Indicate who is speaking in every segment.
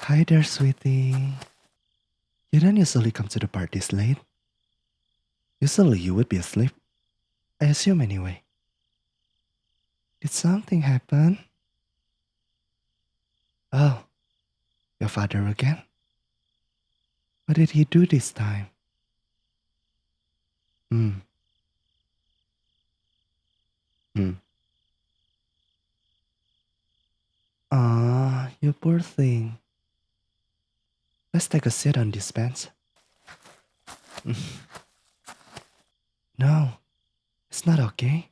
Speaker 1: Hi there, sweetie. You don't usually come to the parties late. Usually you would be asleep. I assume anyway. Did something happen? Oh, your father again? What did he do this time? Hmm. Hmm. Ah, you poor thing. Let's take a sit on this bench. No, it's not okay.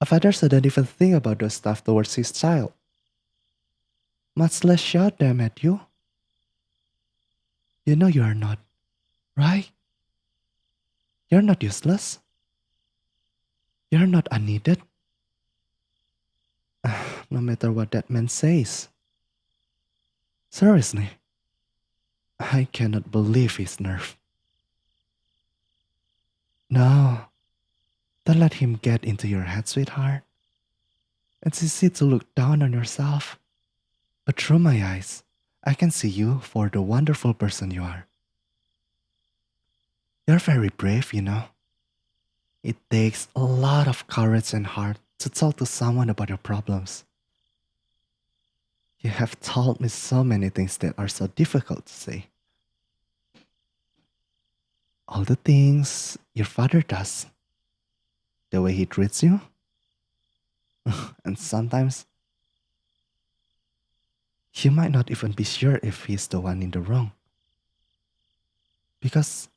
Speaker 1: A father shouldn't even think about those stuff towards his child, much less shout them at you. You know you are not, right? You're not useless. You're not unneeded. No matter what that man says. Seriously, I cannot believe his nerve. No, don't let him get into your head, sweetheart. It's easy to look down on yourself, but through my eyes, I can see you for the wonderful person you are. You're very brave, you know. It takes a lot of courage and heart to talk to someone about your problems. You have told me so many things that are so difficult to say. All the things your father does, the way he treats you, and sometimes you might not even be sure if he's the one in the wrong. Because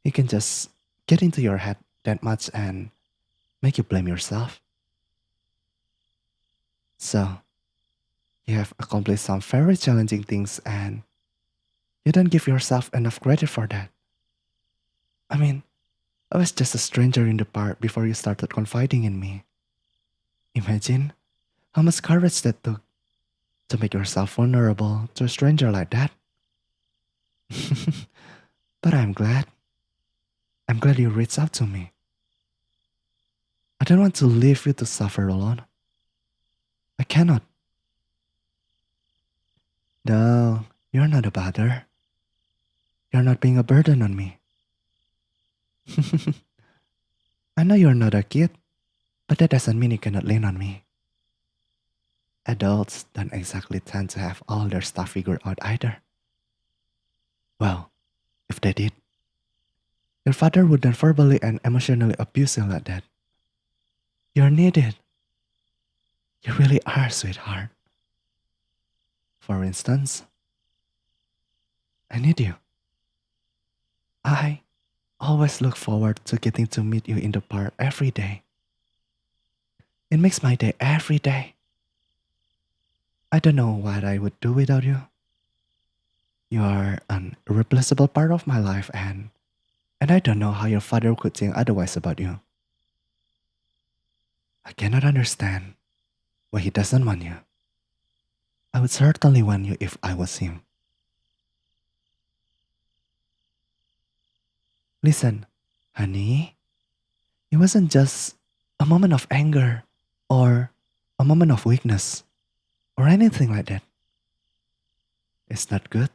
Speaker 1: he can just get into your head that much and make you blame yourself. So, you have accomplished some very challenging things and you don't give yourself enough credit for that. I mean, I was just a stranger in the park before you started confiding in me. Imagine how much courage that took to make yourself vulnerable to a stranger like that. But I'm glad. I'm glad you reached out to me. I don't want to leave you to suffer alone. I cannot. No, you're not a bother. You're not being a burden on me. I know you're not a kid, but that doesn't mean you cannot lean on me. Adults don't exactly tend to have all their stuff figured out either. Well, if they did, your father wouldn't verbally and emotionally abuse you like that. You're needed. You really are, sweetheart. For instance, I need you. I always look forward to getting to meet you in the park every day. It makes my day every day. I don't know what I would do without you. You are an irreplaceable part of my life and I don't know how your father could think otherwise about you. I cannot understand why he doesn't want you. I would certainly want you if I was him. Listen, honey, it wasn't just a moment of anger or a moment of weakness or anything like that. It's not good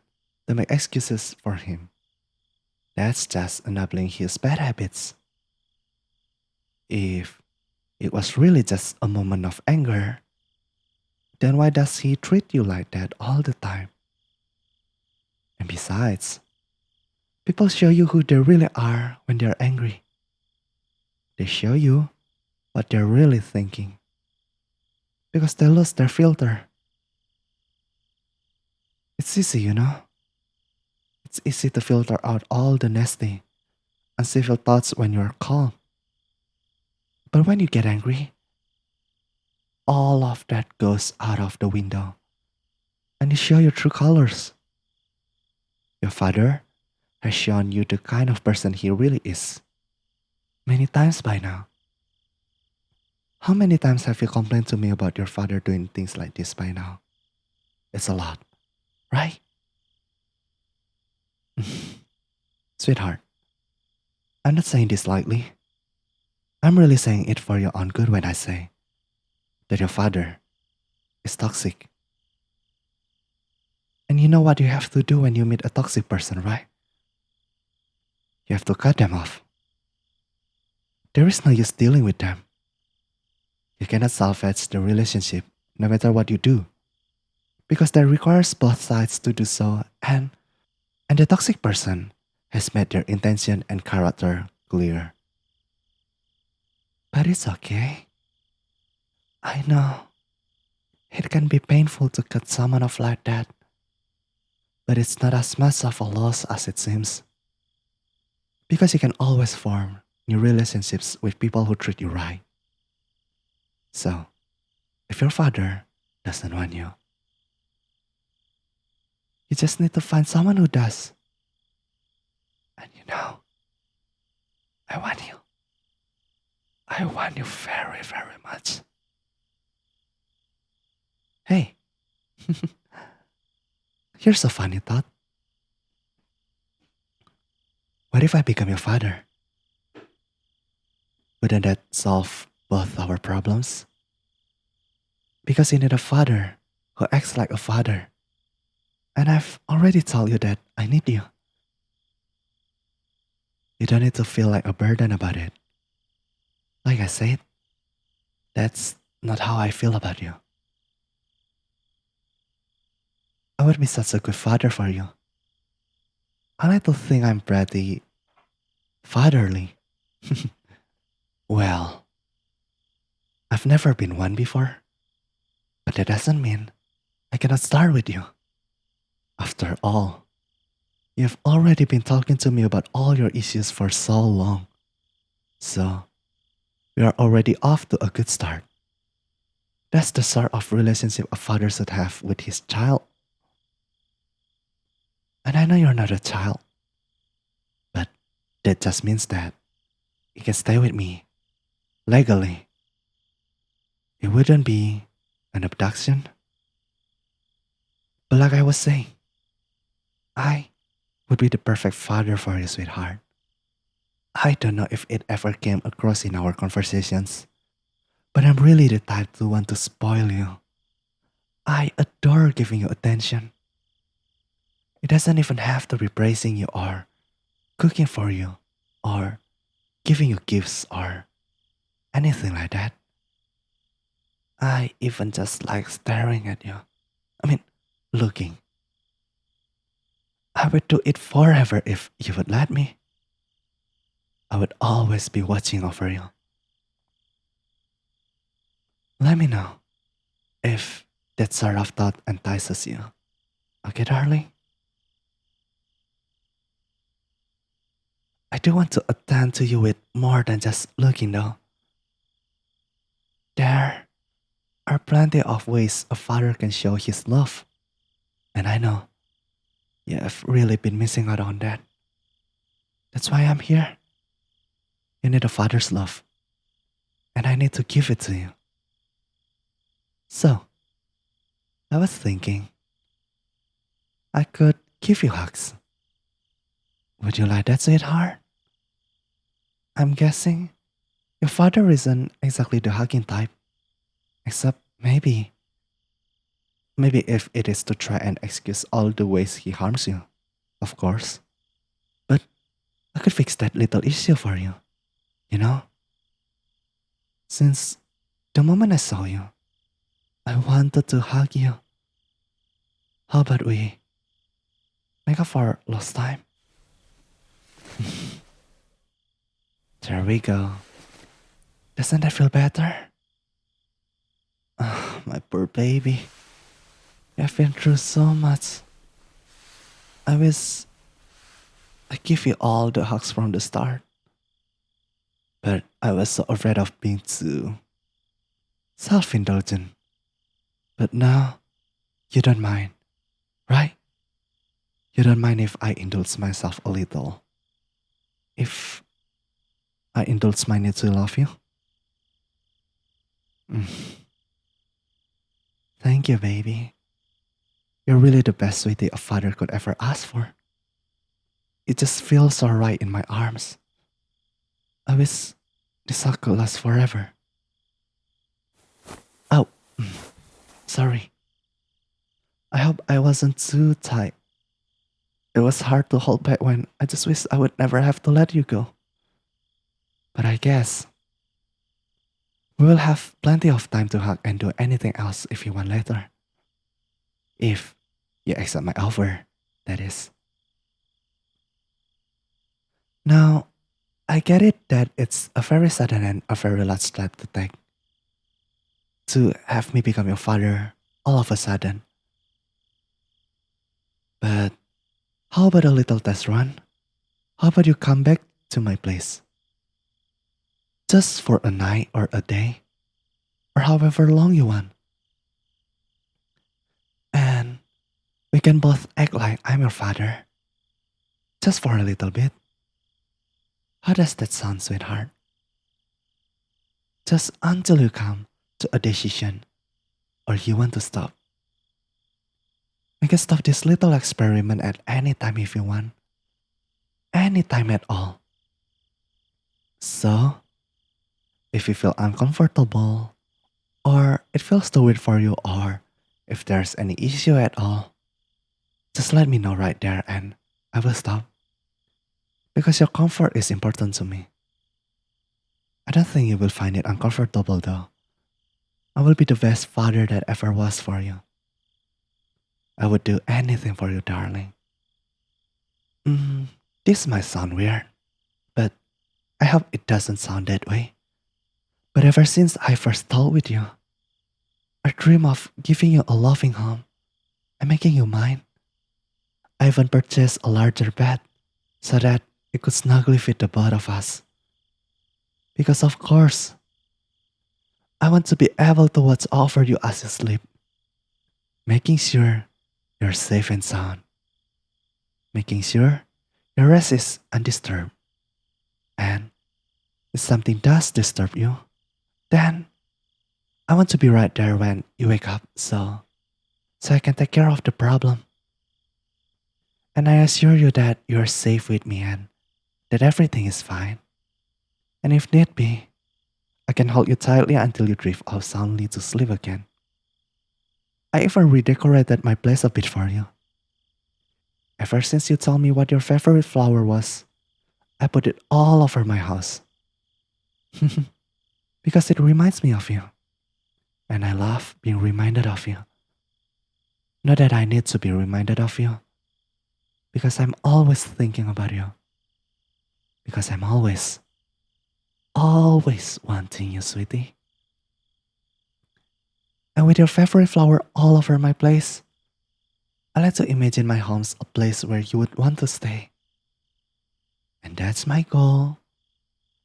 Speaker 1: to make excuses for him. That's just enabling his bad habits. If it was really just a moment of anger, then why does he treat you like that all the time? And besides, people show you who they really are when they're angry. They show you what they're really thinking because they lost their filter. It's easy, you know? It's easy to filter out all the nasty, uncivil thoughts when you're calm. But when you get angry, all of that goes out of the window and you show your true colors. Your father has shown you the kind of person he really is many times by now. How many times have you complained to me about your father doing things like this by now? It's a lot, right? Sweetheart, I'm not saying this lightly. I'm really saying it for your own good when I say that your father is toxic. And you know what you have to do when you meet a toxic person, right? You have to cut them off. There is no use dealing with them. You cannot salvage the relationship no matter what you do, because that requires both sides to do so, and the toxic person has made their intention and character clear. But it's okay. I know it can be painful to cut someone off like that, but it's not as much of a loss as it seems, because you can always form new relationships with people who treat you right. So, if your father doesn't want you, you just need to find someone who does. And you know, I want you. I want you very, very much. Hey, here's a funny thought. What if I become your father? Wouldn't that solve both our problems? Because you need a father who acts like a father. And I've already told you that I need you. You don't need to feel like a burden about it. Like I said, that's not how I feel about you. I would be such a good father for you. I like to think I'm pretty fatherly. Well, I've never been one before, but that doesn't mean I cannot start with you. After all, you've already been talking to me about all your issues for so long. So, we are already off to a good start. That's the sort of relationship a father should have with his child. And I know you're not a child, but that just means that you can stay with me legally. It wouldn't be an abduction. But like I was saying, I would be the perfect father for you, sweetheart. I don't know if it ever came across in our conversations, but I'm really the type to want to spoil you. I adore giving you attention. It doesn't even have to be praising you or cooking for you or giving you gifts or anything like that. I even just like staring at you. I mean, looking. I would do it forever if you would let me. I would always be watching over you. Let me know if that sort of thought entices you. Okay, darling? I do want to attend to you with more than just looking, though. There are plenty of ways a father can show his love. And I know you have really been missing out on that. That's why I'm here. You need a father's love, and I need to give it to you. So, I was thinking I could give you hugs. Would you like that, sweetheart? I'm guessing your father isn't exactly the hugging type, except maybe if it is to try and excuse all the ways he harms you, of course. But I could fix that little issue for you, you know? Since the moment I saw you, I wanted to hug you. How about we make up for lost time? There we go. Doesn't that feel better? Oh, my poor baby. You've been through so much. I wish I give you all the hugs from the start. But I was so afraid of being too self-indulgent. But now, you don't mind, right? You don't mind if I indulge myself a little. If I indulge my need to love you? Mm. Thank you, baby. You're really the best sweetie a father could ever ask for. It just feels so right in my arms. I wish this hug could last forever. Oh, sorry. I hope I wasn't too tight. It was hard to hold back when I just wish I would never have to let you go. But I guess we will have plenty of time to hug and do anything else if you want later. If you accept my offer, that is. Now, I get it that it's a very sudden and a very large step to take. To have me become your father all of a sudden. But how about a little test run? How about you come back to my place? Just for a night or a day, or however long you want. And we can both act like I'm your father. Just for a little bit. How does that sound, sweetheart? Just until you come to a decision, or you want to stop. We can stop this little experiment at any time if you want. Any time at all. So, if you feel uncomfortable, or it feels too weird for you, or if there's any issue at all, just let me know right there and I will stop. Because your comfort is important to me. I don't think you will find it uncomfortable though. I will be the best father that ever was for you. I would do anything for you, darling. This might sound weird, but I hope it doesn't sound that way. But ever since I first talked with you, I dream of giving you a loving home and making you mine. I even purchased a larger bed so that it could snugly fit the both of us. Because of course, I want to be able to watch over you as you sleep, making sure you're safe and sound, making sure your rest is undisturbed. And if something does disturb you, then I want to be right there when you wake up so I can take care of the problem. And I assure you that you're safe with me and that everything is fine. And if need be, I can hold you tightly until you drift off soundly to sleep again. I even redecorated my place a bit for you. Ever since you told me what your favorite flower was, I put it all over my house. Because it reminds me of you. And I love being reminded of you. Not that I need to be reminded of you. Because I'm always thinking about you. Because I'm always wanting you, sweetie. And with your favorite flower all over my place, I like to imagine my home's a place where you would want to stay. And that's my goal.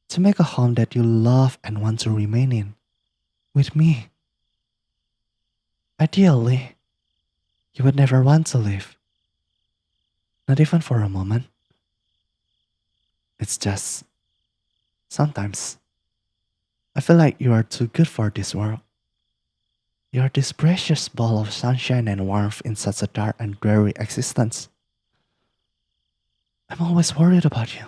Speaker 1: To make a home that you love and want to remain in. With me. Ideally, you would never want to leave. Not even for a moment. It's just, sometimes, I feel like you are too good for this world. You are this precious ball of sunshine and warmth in such a dark and dreary existence. I'm always worried about you.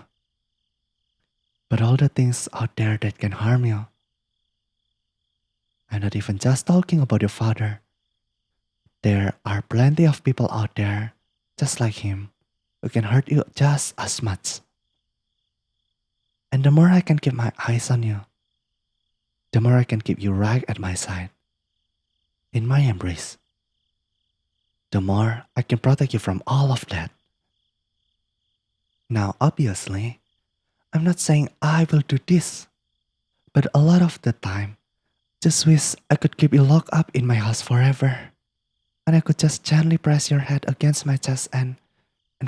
Speaker 1: But all the things out there that can harm you. I'm not even just talking about your father. There are plenty of people out there, just like him, who can hurt you just as much. And the more I can keep my eyes on you, the more I can keep you right at my side, in my embrace, the more I can protect you from all of that. Now, obviously, I'm not saying I will do this, but a lot of the time, just wish I could keep you locked up in my house forever, and I could just gently press your head against my chest and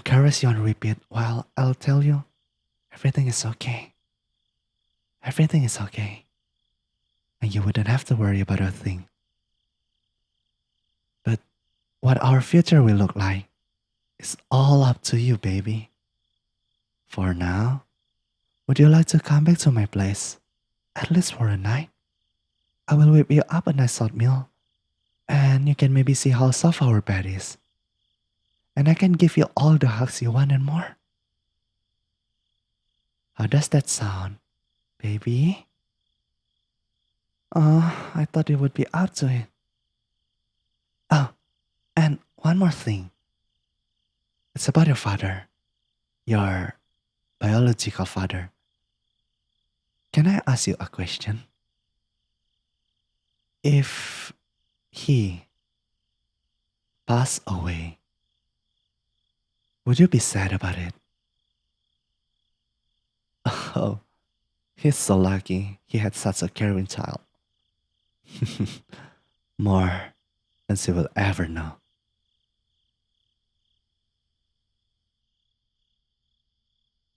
Speaker 1: caress you on repeat while I'll tell you, everything is okay. Everything is okay. And you wouldn't have to worry about a thing. But what our future will look like is all up to you, baby. For now, would you like to come back to my place, at least for a night? I will whip you up a nice hot meal, and you can maybe see how soft our bed is. And I can give you all the hugs you want and more. How does that sound, baby? Oh, I thought you would be up to it. Oh, and one more thing. It's about your father, your biological father. Can I ask you a question? If he passed away, would you be sad about it? Oh, he's so lucky he had such a caring child. More than she will ever know.